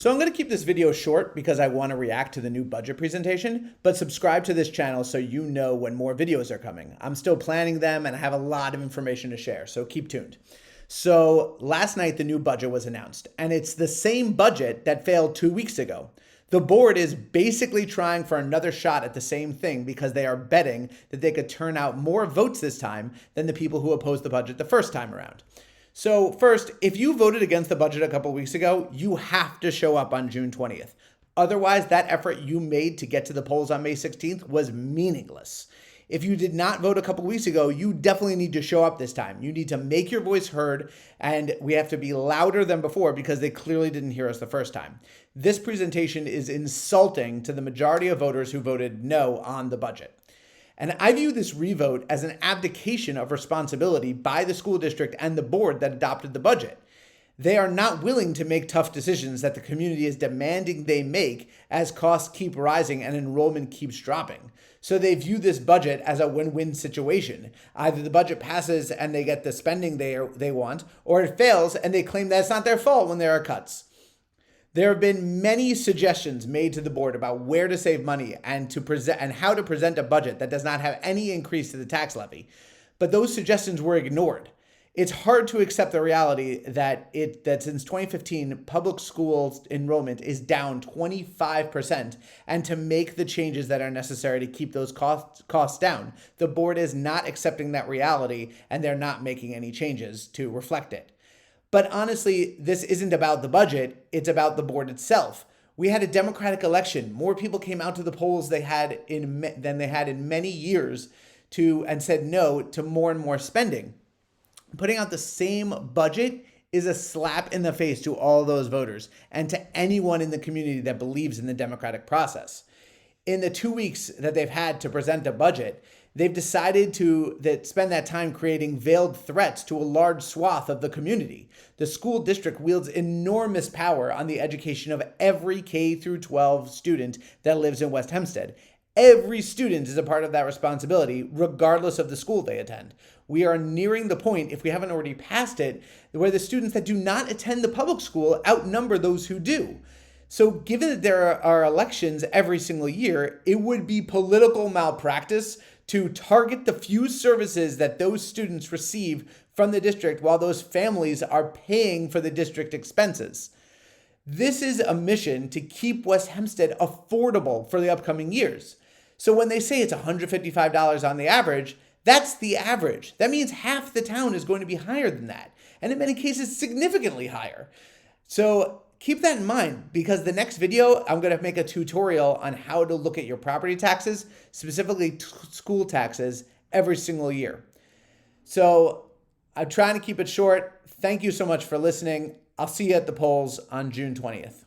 So I'm going to keep this video short because I want to react to the new budget presentation, but subscribe to this channel so you know when more videos are coming. I'm still planning them and I have a lot of information to share, so keep tuned. So last night the new budget was announced, and it's the same budget that failed 2 weeks ago. The board is basically trying for another shot at the same thing because they are betting that they could turn out more votes this time than the people who opposed the budget the first time around. So first, if you voted against the budget a couple weeks ago, you have to show up on June 20th. Otherwise, that effort you made to get to the polls on May 16th was meaningless. If you did not vote a couple weeks ago, you definitely need to show up this time. You need to make your voice heard, and we have to be louder than before because they clearly didn't hear us the first time. This presentation is insulting to the majority of voters who voted no on the budget. And I view this revote as an abdication of responsibility by the school district and the board that adopted the budget. They are not willing to make tough decisions that the community is demanding they make as costs keep rising and enrollment keeps dropping. So they view this budget as a win-win situation. Either the budget passes and they get the spending they want, or it fails and they claim that it's not their fault when there are cuts. There have been many suggestions made to the board about where to save money and how to present a budget that does not have any increase to the tax levy, but those suggestions were ignored. It's hard to accept the reality that since 2015, public schools enrollment is down 25%, and to make the changes that are necessary to keep those costs down, the board is not accepting that reality, and they're not making any changes to reflect it. But honestly, this isn't about the budget, it's about the board itself. We had a Democratic election. More people came out to the polls than they had in many years and said no to more and more spending. Putting out the same budget is a slap in the face to all those voters and to anyone in the community that believes in the democratic process. In the 2 weeks that they've had to present a budget, they've decided to spend that time creating veiled threats to a large swath of the community. The school district wields enormous power on the education of every K through 12 student that lives in West Hempstead. Every student is a part of that responsibility, regardless of the school they attend. We are nearing the point, if we haven't already passed it, where the students that do not attend the public school outnumber those who do. So given that there are elections every single year, it would be political malpractice to target the few services that those students receive from the district while those families are paying for the district expenses. This is a mission to keep West Hempstead affordable for the upcoming years. So when they say it's $155 on the average, that's the average. That means half the town is going to be higher than that, and in many cases significantly higher. So keep that in mind, because the next video, I'm going to make a tutorial on how to look at your property taxes, specifically school taxes, every single year. So I'm trying to keep it short. Thank you so much for listening. I'll see you at the polls on June 20th.